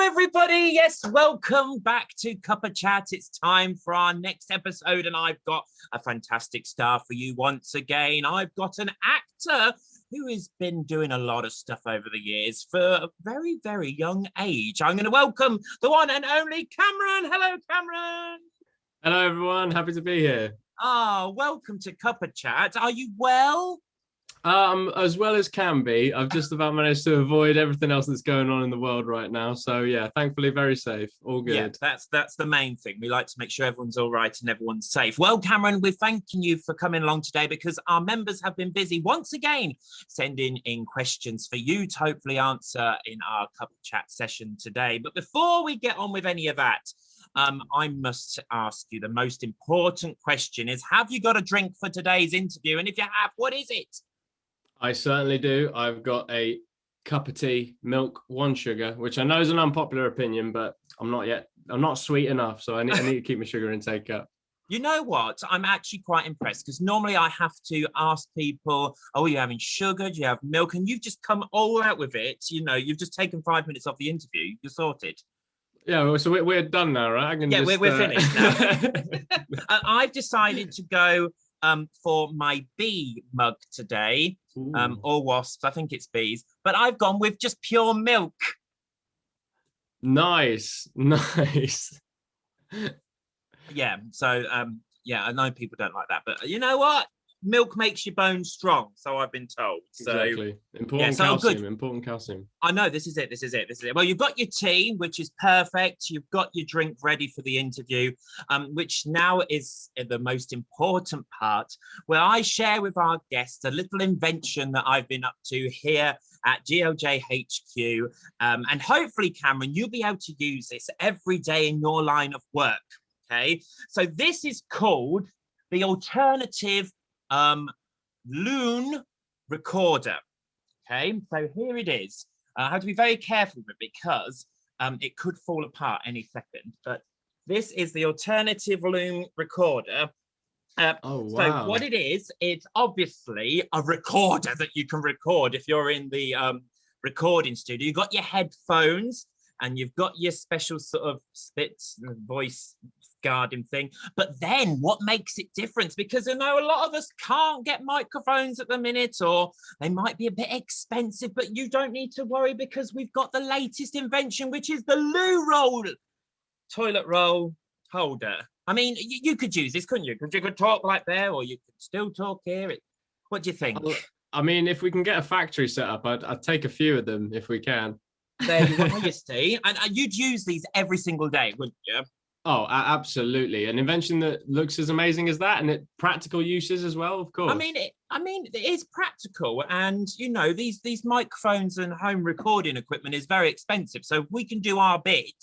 everybody. Yes, welcome back to CUPPA CHAT. It's time for our next episode, and I've got a fantastic star for you once again. I've got an actor who has been doing a lot of stuff over the years for a very, very young age. I'm going to welcome the one and only Cameron. Hello, Cameron. Hello, everyone. Happy to be here. Welcome to CUPPA CHAT. Are you well? As well as can be. I've just about managed to avoid everything else that's going on in the world right now. So yeah, thankfully very safe. All good. Yeah, that's the main thing. We like to make sure everyone's all right and everyone's safe. Well, Cameron, we're thanking you for coming along today because our members have been busy once again sending in questions for you to hopefully answer in our CUPPA CHAT session today. But before we get on with any of that, I must ask you the most important question is, have you got a drink for today's interview? And if you have, what is it? I certainly do. I've got a cup of tea, milk, 1 sugar, which I know is an unpopular opinion, but I'm not sweet enough. So I need to keep my sugar intake up. You know what? I'm actually quite impressed because normally I have to ask people, oh, are you having sugar? Do you have milk? And you've just come all out with it. You know, you've just taken 5 minutes off the interview. You're sorted. Yeah, well, so we're done now, right? We're finished now. I've decided to go for my bee mug today, or wasps. I think it's bees, but I've gone with just pure milk. Nice. Yeah, so yeah, I know people don't like that, but you know what? Milk makes your bones strong, so I've been told. So exactly. Important calcium. I know, this is it. Well, you've got your tea, which is perfect. You've got your drink ready for the interview, which now is the most important part, where I share with our guests a little invention that I've been up to here at GLJ HQ. And hopefully, Cameron, you'll be able to use this every day in your line of work. Okay, so this is called the alternative loon recorder. Okay, so here it is. I have to be very careful with it because it could fall apart any second, but this is the alternative loon recorder. Oh, wow. So what it is, it's obviously a recorder that you can record if you're in the recording studio. You've got your headphones and you've got your special sort of voice guarding thing. But then what makes it different? Because I know a lot of us can't get microphones at the minute, or they might be a bit expensive, but you don't need to worry because we've got the latest invention, which is the loo roll toilet roll holder. I mean, you could use this, couldn't you? Because you could talk like there, or you could still talk here. What do you think? I mean, if we can get a factory set up, I'd take a few of them if we can. There you are, you see. And you'd use these every single day, wouldn't you? Oh, absolutely. An invention that looks as amazing as that, and it practical uses as well, of course. I mean, it is practical, and you know, these microphones and home recording equipment is very expensive. So we can do our bit.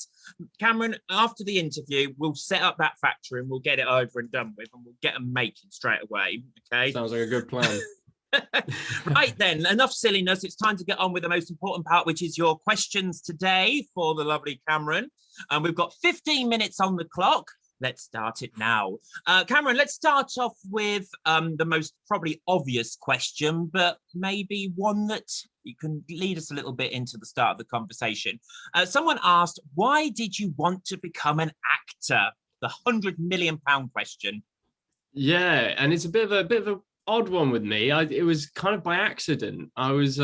Cameron, after the interview, we'll set up that factory and we'll get it over and done with, and we'll get them making straight away. Okay. Sounds like a good plan. Right then, enough silliness. It's time to get on with the most important part, which is your questions today for the lovely Cameron. And we've got 15 minutes on the clock. Let's start it now. Cameron, let's start off with the most probably obvious question, but maybe one that you can lead us a little bit into the start of the conversation. Someone asked, why did you want to become an actor? The £100 million question. Yeah, and it's a bit of a odd one with me. It was kind of by accident. I was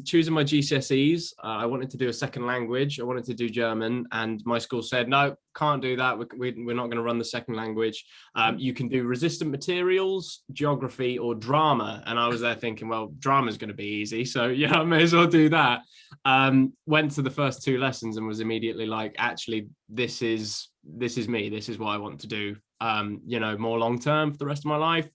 choosing my GCSEs. I wanted to do a second language. I wanted to do German, and my school said, no, can't do that. We're not going to run the second language. You can do resistant materials, geography, or drama. And I was there thinking, well, drama is going to be easy, so yeah, I may as well do that. Went to the first 2 lessons and was immediately like, actually, this is me. This is what I want to do. You know, more long term for the rest of my life.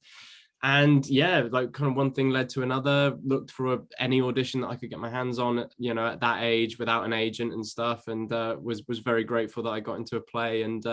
And yeah, like kind of one thing led to another. Looked for any audition that I could get my hands on, you know, at that age without an agent and stuff, and was very grateful that I got into a play, and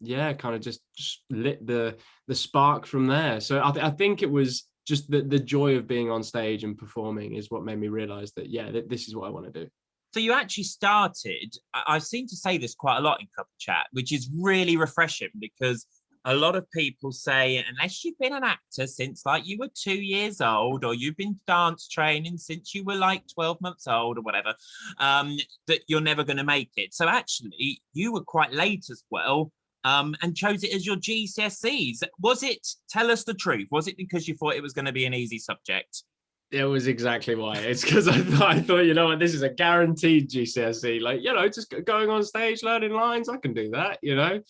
yeah, kind of just lit the spark from there. So I think it was just the joy of being on stage and performing is what made me realize that yeah, this is what I want to do. So you actually started, I seem to say this quite a lot in CUPPA CHAT, which is really refreshing because A lot of people say, unless you've been an actor since like you were 2 years old, or you've been dance training since you were like 12 months old or whatever, that you're never going to make it. So actually, you were quite late as well, and chose it as your GCSEs. Was it, tell us the truth, was it because you thought it was going to be an easy subject? It was exactly why. It's because I thought, you know what, this is a guaranteed GCSE. Like, you know, just going on stage, learning lines, I can do that, you know.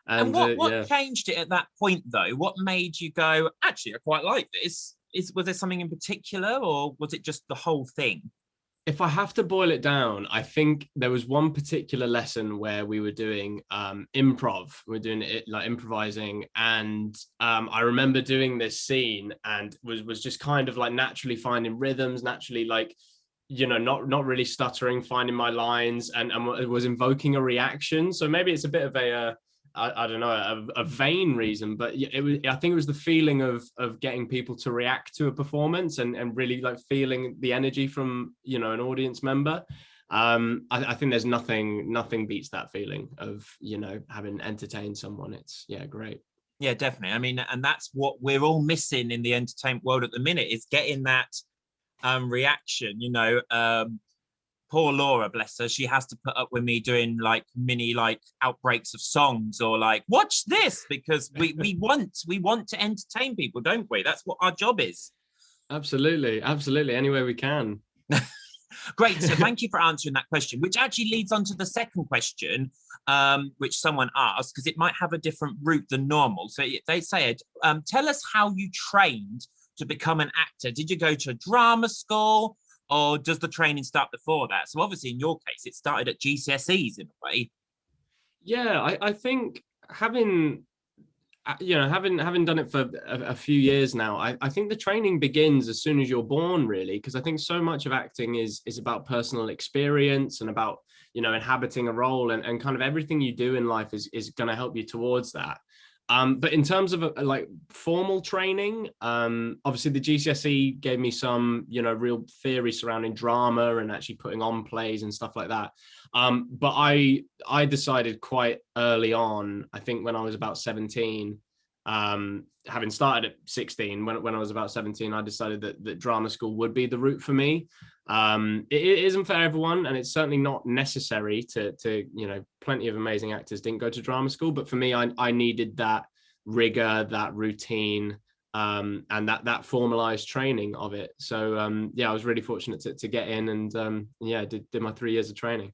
And what Yeah. changed it at that point, though? What made you go, actually, I quite like this? Was there something in particular, or was it just the whole thing? If I have to boil it down, I think there was one particular lesson where we were doing improv. We were doing it like improvising, and I remember doing this scene and was just kind of like naturally finding rhythms, naturally like, you know, not really stuttering, finding my lines, and was invoking a reaction. So maybe it's a bit of a I don't know, a vain reason, but it was, I think it was the feeling of getting people to react to a performance and really like feeling the energy from, you know, an audience member. I think there's nothing beats that feeling of, you know, having entertained someone. It's, yeah, great. Yeah, definitely. I mean, and that's what we're all missing in the entertainment world at the minute, is getting that reaction, you know. Poor Laura, bless her, she has to put up with me doing like mini like outbreaks of songs, or like, watch this, because we want to entertain people, don't we? That's what our job is. Absolutely any way we can. Great. So thank you for answering that question, which actually leads on to the second question, which someone asked, because it might have a different route than normal. So they said, tell us how you trained to become an actor. Did you go to drama school, or does the training start before that? So obviously in your case, it started at GCSEs in a way. Yeah, I think having done it for a few years now, I think the training begins as soon as you're born, really, because I think so much of acting is about personal experience and about, you know, inhabiting a role, and kind of everything you do in life is going to help you towards that. But in terms of like formal training, obviously the GCSE gave me some, you know, real theory surrounding drama and actually putting on plays and stuff like that. But I decided quite early on, I think when I was about 17, having started at 16, when I was about 17, I decided that drama school would be the route for me. It isn't for everyone, and it's certainly not necessary to, you know, plenty of amazing actors didn't go to drama school, but for me, I needed that rigor, that routine, and that formalized training of it. So yeah, I was really fortunate to get in, and yeah, did my 3 years of training.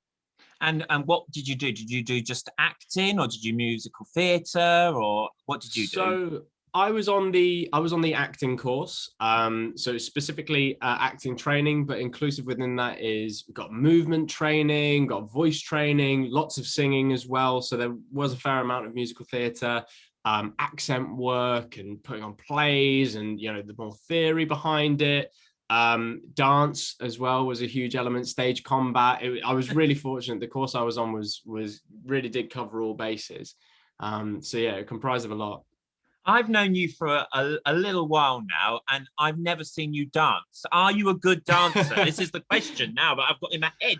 And what did you do? Did you do just acting, or did you musical theatre, or what did you do? So I was on the acting course. So specifically acting training, but inclusive within that is we've got movement training, got voice training, lots of singing as well. So there was a fair amount of musical theatre, accent work, and putting on plays, and, you know, the more theory behind it. Dance as well was a huge element, stage combat. I was really fortunate. The course I was on was really did cover all bases. So yeah, it comprised of a lot. I've known you for a little while now, and I've never seen you dance. Are you a good dancer? This is the question now, but I've got in my head.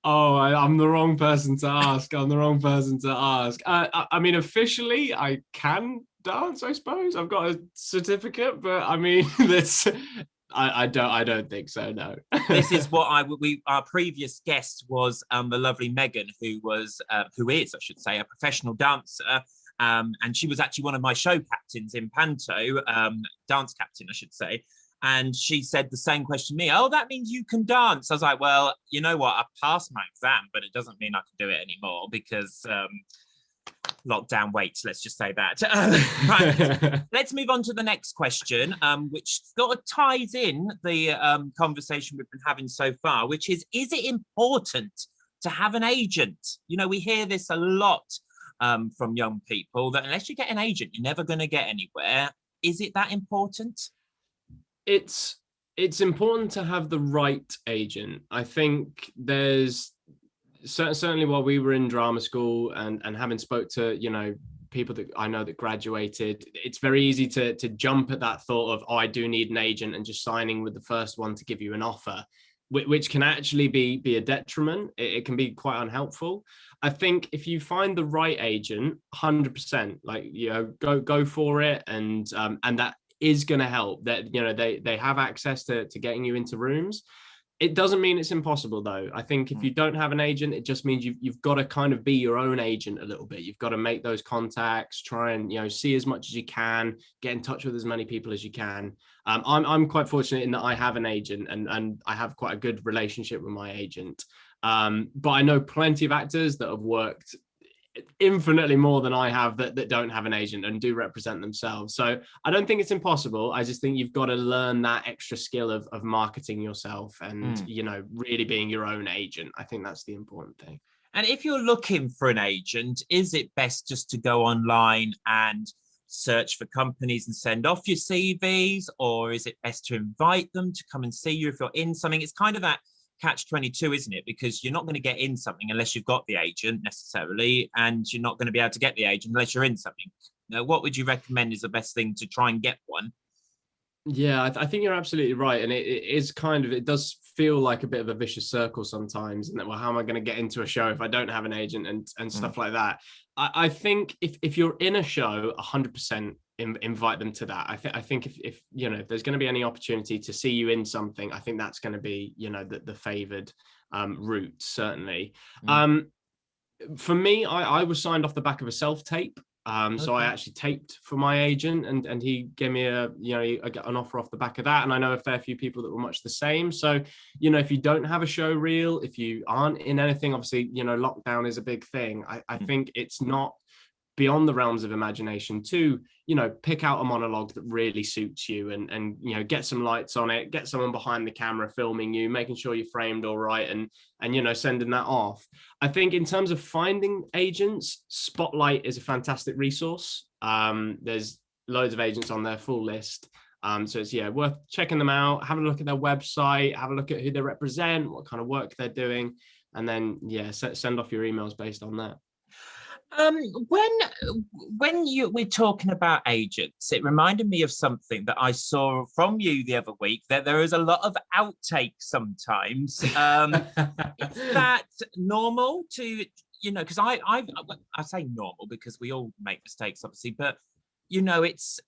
Oh, I'm the wrong person to ask. I'm the wrong person to ask. I mean, officially, I can dance, I suppose. I've got a certificate, but I mean, that's I don't think so. No. This is what our previous guest was, the lovely Megan, who is, I should say, a professional dancer. And she was actually one of my show captains in Panto, dance captain, I should say. And she said the same question to me. Oh, that means you can dance. I was like, well, you know what? I passed my exam, but it doesn't mean I can do it anymore, because lockdown waits, let's just say that. Right, let's move on to the next question, which sort of ties in the conversation we've been having so far, which is it important to have an agent? You know, we hear this a lot from young people, that unless you get an agent, you're never going to get anywhere. Is it that important? It's important to have the right agent. I think there's certainly while we were in drama school and having spoke to, you know, people that I know that graduated, it's very easy to jump at that thought of, oh, I do need an agent, and just signing with the first one to give you an offer. which can actually be a detriment. It can be quite unhelpful. I think if you find the right agent, 100%, like, you know, go for it, and that is going to help. That, you know, they have access to getting you into rooms. It doesn't mean it's impossible, though. I think if you don't have an agent, it just means you've got to kind of be your own agent a little bit. You've got to make those contacts, try and, you know, see as much as you can, get in touch with as many people as you can. I'm quite fortunate in that I have an agent, and I have quite a good relationship with my agent. But I know plenty of actors that have worked infinitely more than I have that don't have an agent and do represent themselves. So I don't think it's impossible. I just think you've got to learn that extra skill of marketing yourself and, you know, really being your own agent. I think that's the important thing. And if you're looking for an agent, is it best just to go online and search for companies and send off your CVs, or is it best to invite them to come and see you if you're in something? It's kind of that catch-22, isn't it? Because you're not going to get in something unless you've got the agent necessarily, and you're not going to be able to get the agent unless you're in something. Now, what would you recommend is the best thing to try and get one? Yeah, I think you're absolutely right. And it is kind of, it does feel like a bit of a vicious circle sometimes. And that, well, how am I going to get into a show if I don't have an agent and stuff like that? I think if you're in a show, 100% invite them to that. I think if you know, if there's going to be any opportunity to see you in something, I think that's going to be, you know, the favored route, certainly. For me, I was signed off the back of a self-tape. So I actually taped for my agent, and he gave me an offer off the back of that. And I know a fair few people that were much the same. So, you know, if you don't have a show reel, if you aren't in anything, obviously, you know, lockdown is a big thing. I think it's not beyond the realms of imagination to, you know, pick out a monologue that really suits you, and you know, get some lights on it, get someone behind the camera filming you, making sure you're framed all right, and you know, sending that off. I think in terms of finding agents, Spotlight is a fantastic resource. There's loads of agents on their full list. So it's, yeah, worth checking them out, have a look at their website, have a look at who they represent, what kind of work they're doing, and then, yeah, send off your emails based on that. When you we're talking about agents, it reminded me of something that I saw from you the other week, that there is a lot of outtakes sometimes. Is that normal to, you know, because I say normal because we all make mistakes, obviously, but you know, it's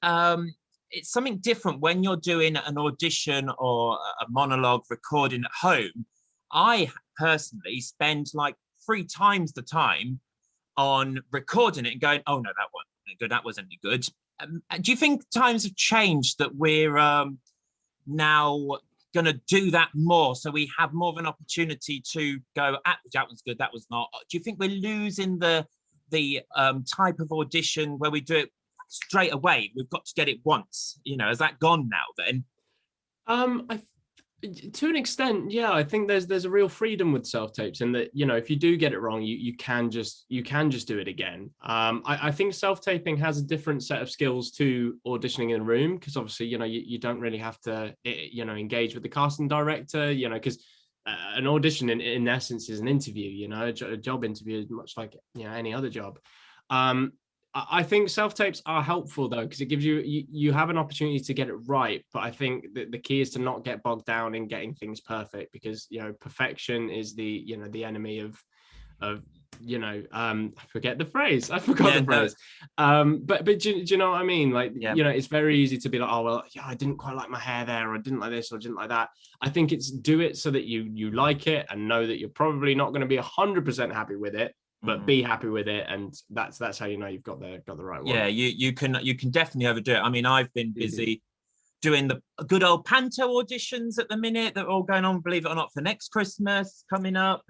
something different when you're doing an audition or a monologue recording at home. I personally spend like 3 times the time on recording it and going, oh no, that wasn't good, that wasn't any good. Do you think times have changed that we're now going to do that more, so we have more of an opportunity to go, that was good, that was not? Do you think we're losing the type of audition where we do it straight away? We've got to get it once, you know. Has that gone now then? To an extent, yeah. I think there's a real freedom with self-tapes in that, you know, if you do get it wrong, you can just do it again. I think self-taping has a different set of skills to auditioning in a room, because obviously, you know, you don't really have to, you know, engage with the casting director, you know, because an audition in essence is an interview, you know, a job interview is much like, you know, any other job. I think self-tapes are helpful though, because it gives you have an opportunity to get it right. But I think that the key is to not get bogged down in getting things perfect, because, you know, perfection is the enemy of you know, I forget the phrase. I forgot the phrase. But do you know what I mean? Like, you know, it's very easy to be like, oh well, yeah, I didn't quite like my hair there, or I didn't like this, or I didn't like that. I think it's do it so that you like it, and know that you're probably not going to be 100% happy with it, but be happy with it, and that's how you know you've got the right one. Yeah, you can definitely overdo it. I mean, I've been busy doing the good old panto auditions at the minute that are all going on, believe it or not, for next Christmas coming up.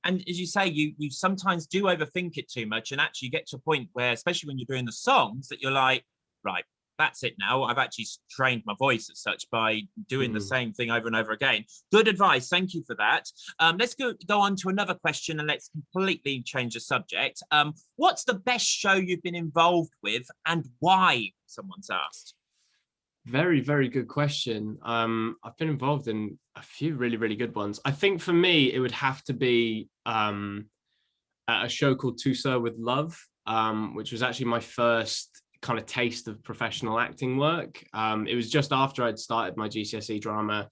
And as you say, you sometimes do overthink it too much, and actually get to a point where, especially when you're doing the songs, that you're like, right, that's it now. I've actually trained my voice as such by doing the same thing over and over again. Good advice. Thank you for that. Let's go on to another question, and let's completely change the subject. What's the best show you've been involved with, and why? Someone's asked. Very, very good question. I've been involved in a few really, really good ones. I think for me, it would have to be a show called To Sir with Love, which was actually my first kind of taste of professional acting work. It was just after I'd started my GCSE drama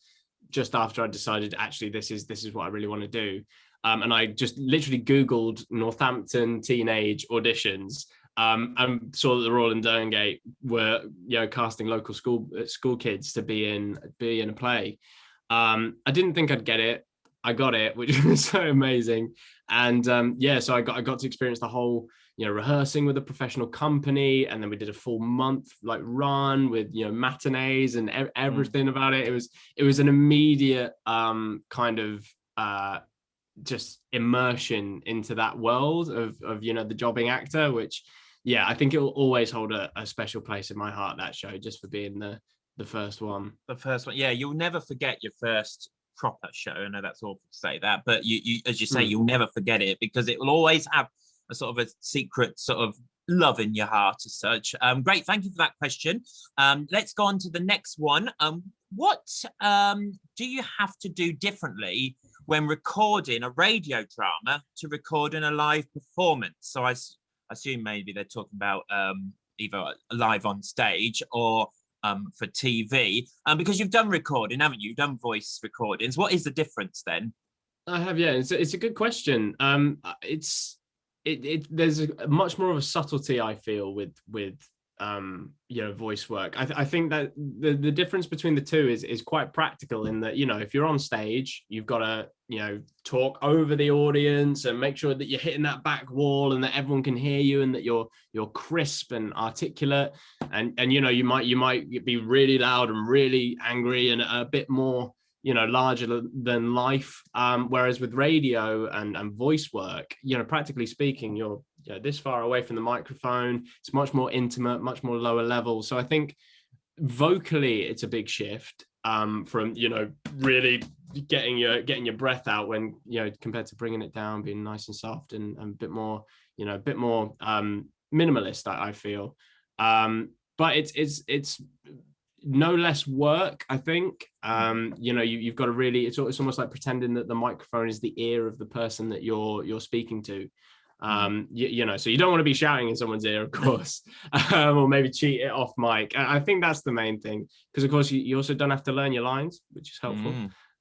just after I decided actually this is what I really want to do. And I just literally Googled Northampton teenage auditions, and saw that the Royal and Derngate were, casting local school kids to be in a play. I didn't think I'd get it. I got it, which was so amazing. And so I got to experience the whole, rehearsing with a professional company, and then we did a full month run with matinees and everything about it. It was an immediate kind of just immersion into that world of the jobbing actor, which I think it will always hold a special place in my heart, that show, just for being the first one. The first one, you'll never forget your first proper show. I know that's awful to say that, but you as you say, you'll never forget it, because it will always have a sort of a secret sort of love in your heart as such. Great, thank you for that question. Let's go on to the next one. What do you have to do differently when recording a radio drama to recording a live performance? So I assume maybe they're talking about either live on stage or for TV, because you've done recording, haven't you? You've done voice recordings. What is the difference then? I have, it's a good question. There's much more of a subtlety, I feel, with voice work. I think that the difference between the two is quite practical, in that if you're on stage, you've got to talk over the audience and make sure that you're hitting that back wall and that everyone can hear you, and that you're crisp and articulate, and you might be really loud and really angry and a bit more larger than life, whereas with radio and voice work, practically speaking, you're this far away from the microphone. It's much more intimate, much more lower level. So I think vocally it's a big shift from really getting your breath out when compared to bringing it down, being nice and soft and a bit more minimalist, I feel. But it's no less work, I think. You've got to really, it's almost like pretending that the microphone is the ear of the person that you're speaking to. So you don't want to be shouting in someone's ear, of course, or maybe cheat it off mic. I think that's the main thing, because of course you also don't have to learn your lines, which is helpful.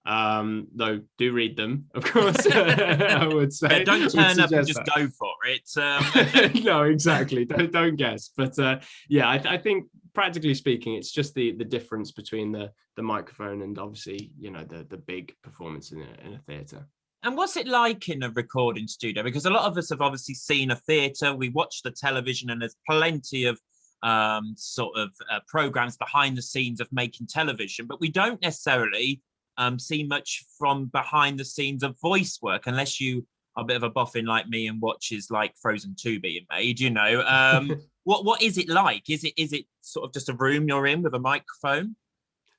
Though do read them, of course. I would say. Don't turn up and just go for it. No, exactly. Don't guess. But I think practically speaking, it's just the difference between the microphone and obviously the big performance in a theatre. And what's it like in a recording studio? Because a lot of us have obviously seen a theatre, we watch the television, and there's plenty of programs behind the scenes of making television, but we don't necessarily see much from behind the scenes of voice work, unless you are a bit of a boffin like me and watches like Frozen 2 being made. What is it like? Is it sort of just a room you're in with a microphone?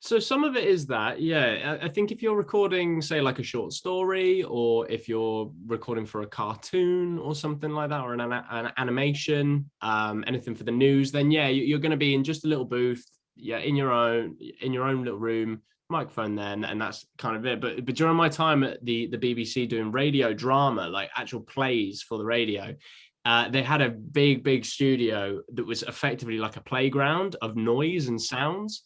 So some of it is that, I think if you're recording, say, like a short story, or if you're recording for a cartoon or something like that, or an animation, anything for the news, then you're going to be in just a little booth, in your own little room, microphone then, and that's kind of it. But during my time at the BBC doing radio drama, like actual plays for the radio, they had a big studio that was effectively like a playground of noise and sounds.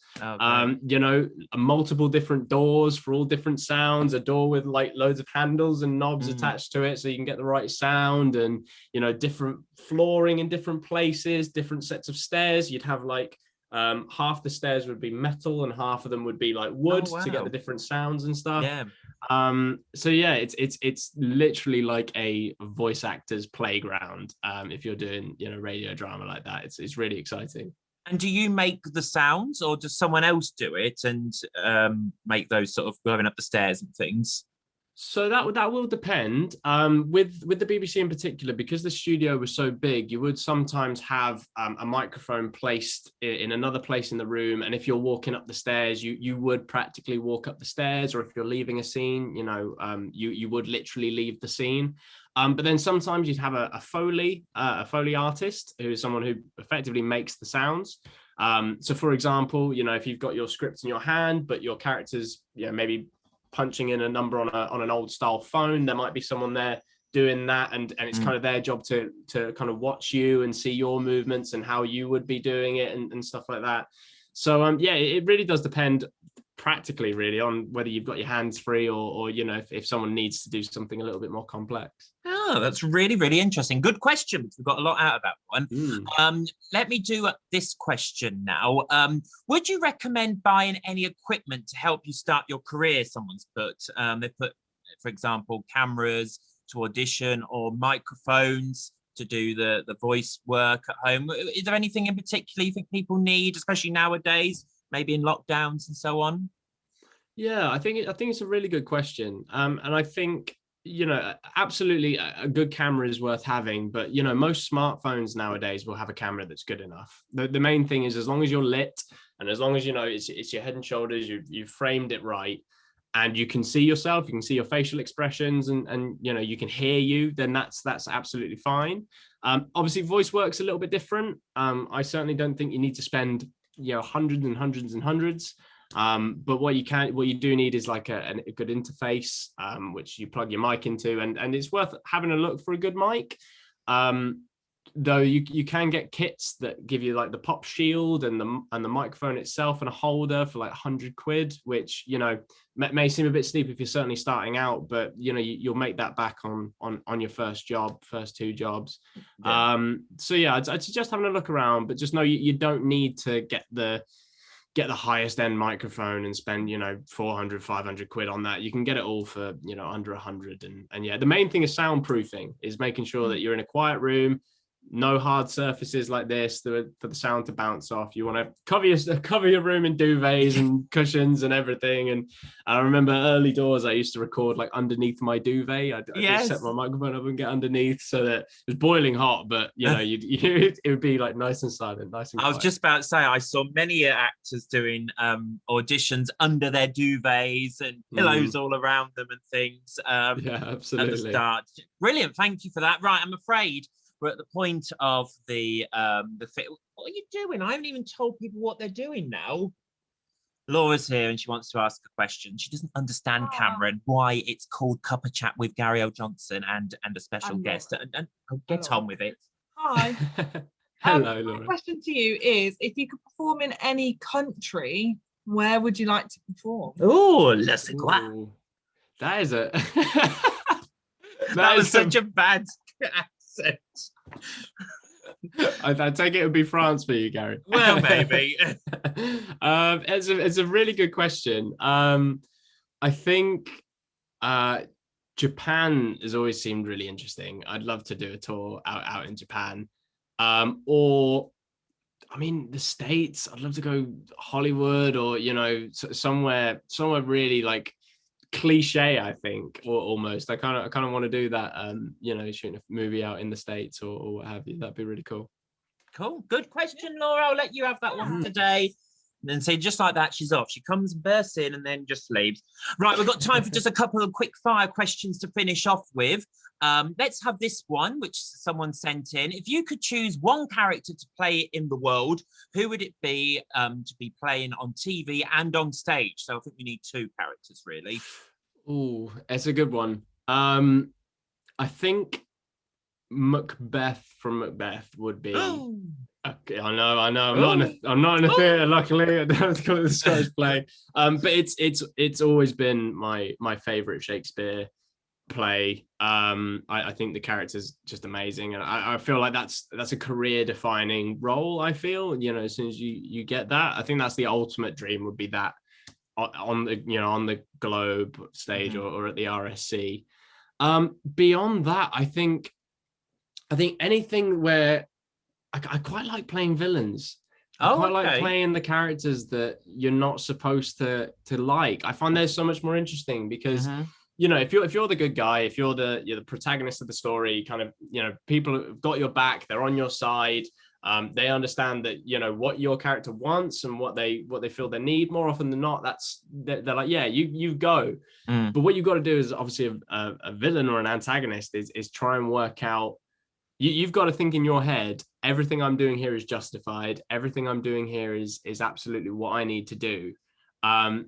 Multiple different doors for all different sounds, a door with like loads of handles and knobs attached to it so you can get the right sound, and different flooring in different places, different sets of stairs. You'd have like half the stairs would be metal and half of them would be like wood to get the different sounds and stuff. It's literally like a voice actor's playground if you're doing radio drama like that. It's really exciting. And do you make the sounds, or does someone else do it and make those sort of going up the stairs and things? So that will depend. With the BBC in particular, because the studio was so big, you would sometimes have a microphone placed in another place in the room, and if you're walking up the stairs, you would practically walk up the stairs, or if you're leaving a scene, you would literally leave the scene. But then sometimes you'd have a Foley artist, who is someone who effectively makes the sounds. So for example, if you've got your script in your hand, but your character's maybe punching in a number on an old style phone, there might be someone there doing that, and it's kind of their job to kind of watch you and see your movements and how you would be doing it and stuff like that. So it really does depend. practically really on whether you've got your hands free or you know, if someone needs to do something a little bit more complex. Oh, that's really, really interesting. Good question, because we've got a lot out of that one. Let me do this question now. Would you recommend buying any equipment to help you start your career? Someone's put, they put, for example, cameras to audition or microphones to do the voice work at home. Is there anything in particular you think people need, especially nowadays, maybe in lockdowns and so on? Yeah, I think it's a really good question. And I think, you know, absolutely a good camera is worth having, but you know, most smartphones nowadays will have a camera that's good enough. The main thing is, as long as you're lit and as long as you know it's your head and shoulders, you've framed it right, and you can see yourself, you can see your facial expressions, and you know, you can hear you, then that's absolutely fine. Obviously, voice works a little bit different. I certainly don't think you need to spend, you know, hundreds and hundreds and hundreds. But what you do need is like a good interface, which you plug your mic into, and it's worth having a look for a good mic. Though you can get kits that give you like the pop shield and the microphone itself and a holder for like 100 quid, which, you know, may seem a bit steep if you're certainly starting out, but you know, you'll make that back on your first two jobs. Yeah. So yeah, I'd suggest having a look around, but just know you don't need to get the highest end microphone and spend, you know, 400, 500 quid on that. You can get it all for, you know, under 100. And yeah, the main thing is soundproofing, is making sure that you're in a quiet room, no hard surfaces like this for the sound to bounce off. You want to cover your room in duvets and cushions and everything. And I remember early doors, I used to record like underneath my duvet. I'd just set my microphone up and get underneath, so that it was boiling hot, but you know, it would be like nice and silent, nice and quiet. I was just about to say, I saw many actors doing auditions under their duvets and pillows all around them and things. Yeah, absolutely. At the start. Brilliant, thank you for that. Right, I'm afraid we're at the point of the fit. What are you doing? I haven't even told people what they're doing now. Laura's here and she wants to ask a question. She doesn't understand, Cameron, why it's called Cuppa Chat with Gary O. Johnson and a special guest. And get on with it. Hi. Hello, Laura. My question to you is, if you could perform in any country, where would you like to perform? Oh, let's go. That is a that was such a bad accent. I take it would be France for you, Gary. Well, maybe. It's a really good question. I think Japan has always seemed really interesting. I'd love to do a tour out in Japan. Or, I mean, the States. I'd love to go Hollywood, or you know, somewhere really like cliche, I think, or almost. I kind of want to do that. You know, shooting a movie out in the States or what have you. That'd be really cool. Cool, good question, Laura. I'll let you have that one today. And say, just like that, she's off. She comes and bursts in and then just leaves. Right, we've got time for just a couple of quick fire questions to finish off with. Let's have this one, which someone sent in. If you could choose one character to play in the world, who would it be to be playing on TV and on stage? So I think we need two characters, really. Oh, it's a good one. I think Macbeth from Macbeth would be. Okay, I know. I'm not in a theatre. Luckily, I don't have to go to the Scottish play. But it's always been my favourite Shakespeare play. I think the character's just amazing, and I feel like that's a career-defining role. I feel, you know, as soon as you get that, I think that's the ultimate dream, would be that on the Globe stage or at the RSC. Beyond that, I think anything where I quite like playing villains. I quite like playing the characters that you're not supposed to like. I find they're so much more interesting because, you know, if you're the good guy, if you're the protagonist of the story, kind of, you know, people have got your back, they're on your side. They understand that, you know, what your character wants and what they feel they need. More often than not, they're like, yeah, you go. But what you've got to do is, obviously, a villain or an antagonist is try and work out. You've got to think in your head, everything I'm doing here is justified. Everything I'm doing here is absolutely what I need to do. And,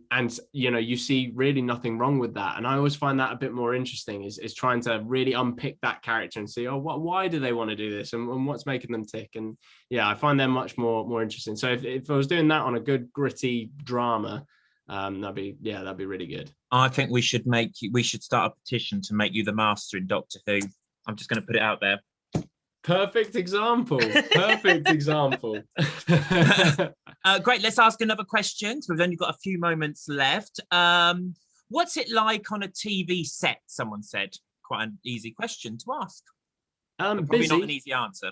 you know, you see really nothing wrong with that. And I always find that a bit more interesting, is trying to really unpick that character and see, why do they want to do this and what's making them tick? And yeah, I find them much more interesting. So if I was doing that on a good gritty drama, That'd be really good. I think we should start a petition to make you the master in Doctor Who. I'm just going to put it out there. Perfect example. Perfect example. Great. Let's ask another question. So we've only got a few moments left. What's it like on a TV set? Someone said. Quite an easy question to ask. Probably Busy. not an easy answer.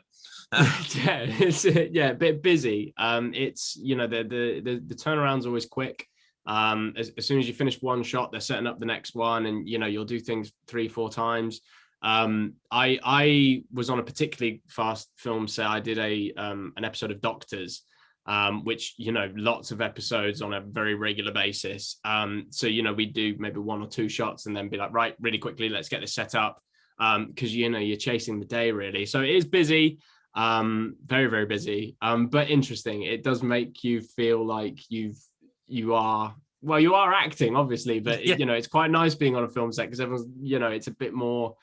A bit busy. It's the turnaround's always quick. As soon as you finish one shot, they're setting up the next one, and you'll do things 3-4 times. I was on a particularly fast film set. I did an episode of Doctors, which lots of episodes on a very regular basis. So we do maybe 1 or 2 shots and then be like, right, really quickly, let's get this set up, because you're chasing the day really. So it is busy, very, very busy, but interesting. It does make you feel like you are acting, obviously, but it's quite nice being on a film set because everyone's it's a bit more.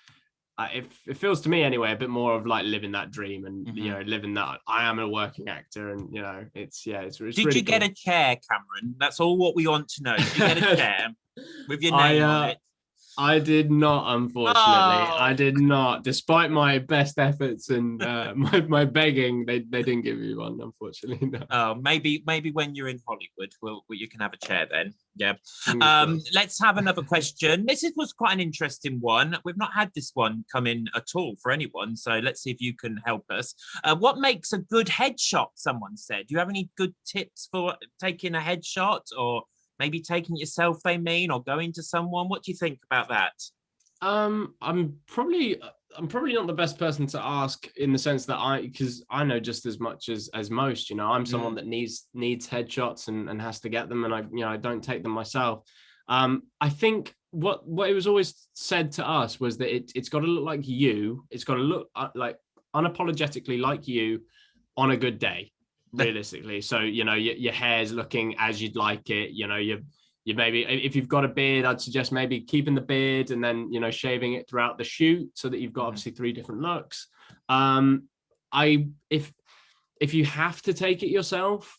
It feels to me anyway a bit more of like living that dream and living that I am a working actor, and it's Did really you get cool. a chair, Cameron? That's all what we want to know. Did you get a chair with your name on it? I did not, unfortunately. Oh. I did not. Despite my best efforts and my begging, they didn't give me one, unfortunately. No. Oh, maybe when you're in Hollywood, you can have a chair then. Yeah. Let's have another question. This was quite an interesting one. We've not had this one come in at all for anyone, so let's see if you can help us. What makes a good headshot? Someone said. Do you have any good tips for taking a headshot, or maybe taking it yourself, they mean, or going to someone? What do you think about that? I'm probably not the best person to ask, in the sense that because I know just as much as most. I'm someone that needs headshots and has to get them, and I don't take them myself. I think what it was always said to us was that it's got to look like you. It's got to look like unapologetically like you on a good day, realistically. So your hair's looking as you'd like it. You maybe, if you've got a beard, I'd suggest maybe keeping the beard and then shaving it throughout the shoot, so that you've got obviously 3 different looks. If you have to take it yourself,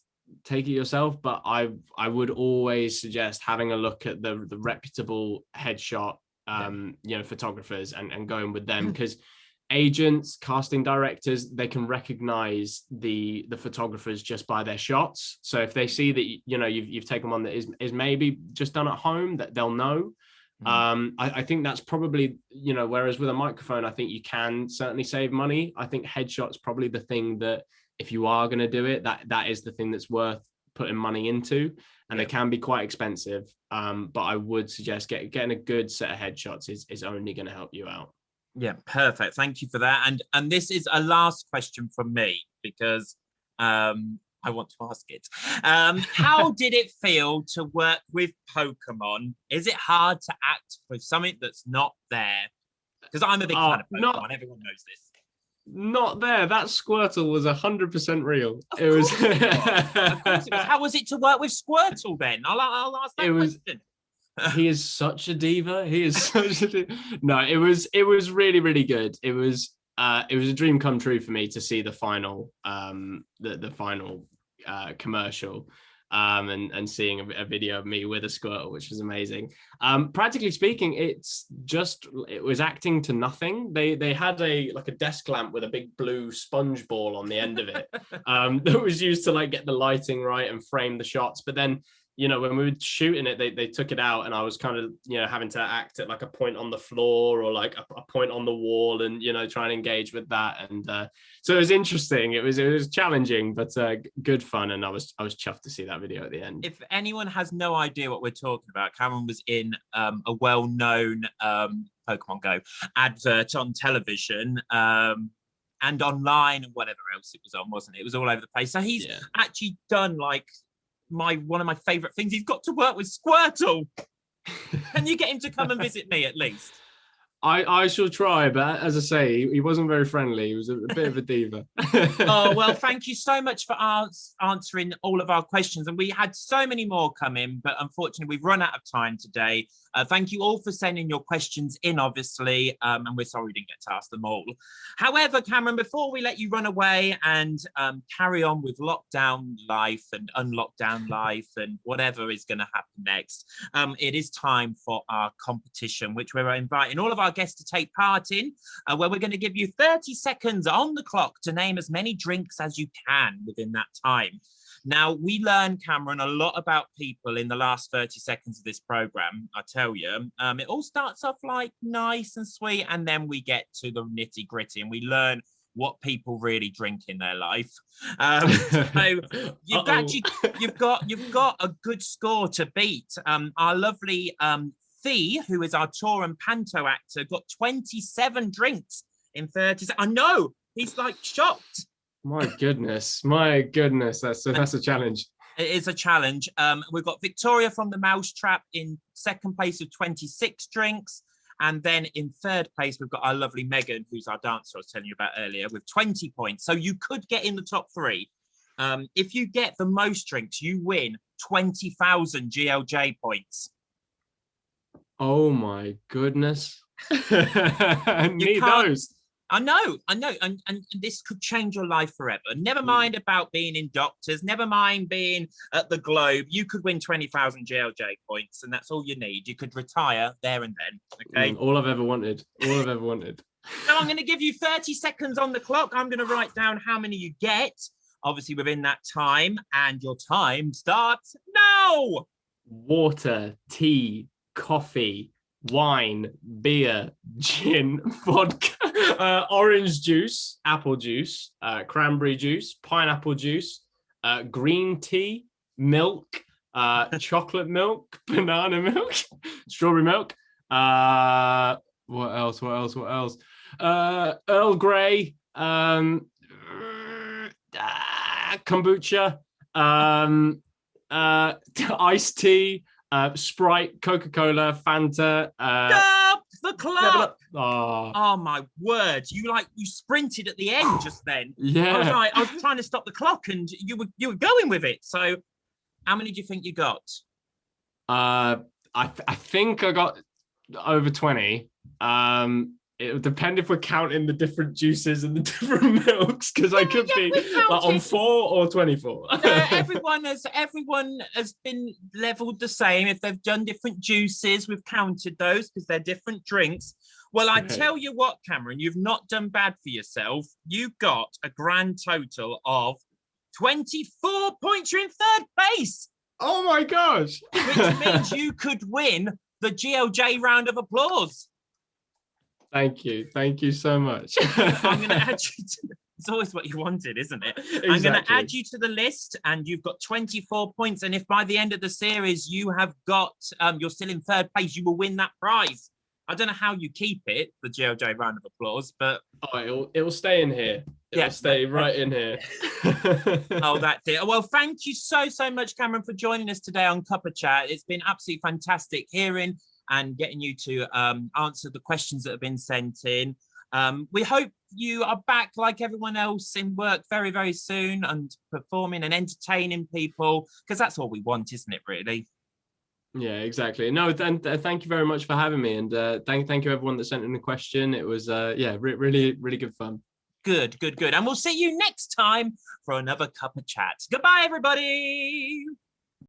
but I would always suggest having a look at the reputable headshot photographers and going with them, because agents, casting directors, they can recognize the photographers just by their shots. So if they see that you've taken one that is maybe just done at home, that they'll know. I think that's probably whereas with a microphone, I think you can certainly save money. I think headshots probably the thing that, if you are going to do it, that is the thing that's worth putting money into, and they can be quite expensive, but I would suggest getting a good set of headshots is only going to help you out. Yeah, perfect. Thank you for that. And this is a last question from me, because I want to ask it. How did it feel to work with Pokemon? Is it hard to act with something that's not there? Because I'm a big fan of Pokemon. Everyone knows this. Not there. That Squirtle was 100% real. It was. Of course it was. How was it to work with Squirtle then? I'll ask that question. He is such a diva. He is such a diva. No, it was really, really good. It was a dream come true for me to see the final the final commercial, and seeing a video of me with a Squirtle, which was amazing. Practically speaking, it was acting to nothing. They had a desk lamp with a big blue sponge ball on the end of it, that was used to get the lighting right and frame the shots. But then when we were shooting it, they took it out, and I was kind of having to act at a point on the floor or a point on the wall, and try and engage with that. And so it was interesting. It was challenging, but good fun. And I was chuffed to see that video at the end. If anyone has no idea what we're talking about, Cameron was in a well-known Pokemon Go advert on television, and online, and whatever else it was on, wasn't it? It was all over the place. So he's actually done one of my favorite things. He's got to work with Squirtle. Can you get him to come and visit me at least? I shall try, but as I say, he wasn't very friendly. He was a bit of a diva. Oh, well, thank you so much for answering all of our questions. And we had so many more come in, but unfortunately, we've run out of time today. Thank you all for sending your questions in, obviously, and we're sorry we didn't get to ask them all. However, Cameron, before we let you run away and carry on with lockdown life and unlockdown life and whatever is going to happen next, it is time for our competition, which we're inviting all of our guests to take part in, where we're going to give you 30 seconds on the clock to name as many drinks as you can within that time. Now, we learned, Cameron, a lot about people in the last 30 seconds of this program, I tell you. It all starts off like nice and sweet, and then we get to the nitty gritty and we learn what people really drink in their life. So you've got a good score to beat. Our lovely Fee, who is our tour and panto actor, got 27 drinks in 30 seconds. I know, he's like shocked. My goodness, that's a challenge. It is a challenge. We've got Victoria from the Mousetrap in second place with 26 drinks. And then in third place, we've got our lovely Megan, who's our dancer I was telling you about earlier, with 20 points. So you could get in the top three. If you get the most drinks, you win 20,000 GLJ points. Oh my goodness. I need those. I know. And this could change your life forever. Never mind about being in Doctors, never mind being at the Globe. You could win 20,000 GLJ points, and that's all you need. You could retire there and then, okay? All I've ever wanted. So I'm going to give you 30 seconds on the clock. I'm going to write down how many you get, obviously within that time, and your time starts now. Water, tea, coffee, wine, beer, gin, vodka, orange juice, apple juice, cranberry juice, pineapple juice, green tea, milk, chocolate milk, banana milk, strawberry milk. What else? Earl Grey, kombucha, iced tea, Sprite, Coca-Cola, Fanta. Stop the clock! Oh. Oh my word! You sprinted at the end just then. Yeah. I was trying to stop the clock, and you were going with it. So, how many do you think you got? I think I got over 20. It would depend if we're counting the different juices and the different milks, because I could be like on 4 or 24. No, everyone has been leveled the same. If they've done different juices, we've counted those because they're different drinks. Well, I tell you what, Cameron, you've not done bad for yourself. You got a grand total of 24 points. You're in third place. Oh my gosh. Which means you could win the GLJ round of applause. Thank you so much. I'm going to add you to, it's always what you wanted, isn't it? Exactly. I'm going to add you to the list, and you've got 24 points. And if by the end of the series you have got, you're still in third place, you will win that prize. I don't know how you keep it, the GLJ round of applause, but it will stay in here. It'll stay right in here. Oh, that's it. Well, thank you so much, Cameron, for joining us today on CUPPA Chat. It's been absolutely fantastic hearing and getting you to answer the questions that have been sent in. We hope you are back like everyone else in work very, very soon and performing and entertaining people, because that's all we want, isn't it, really? Yeah, exactly. No, thank you very much for having me, and thank you everyone that sent in a question. It was really good fun. Good. And we'll see you next time for another CUPPA Chat. Goodbye, everybody.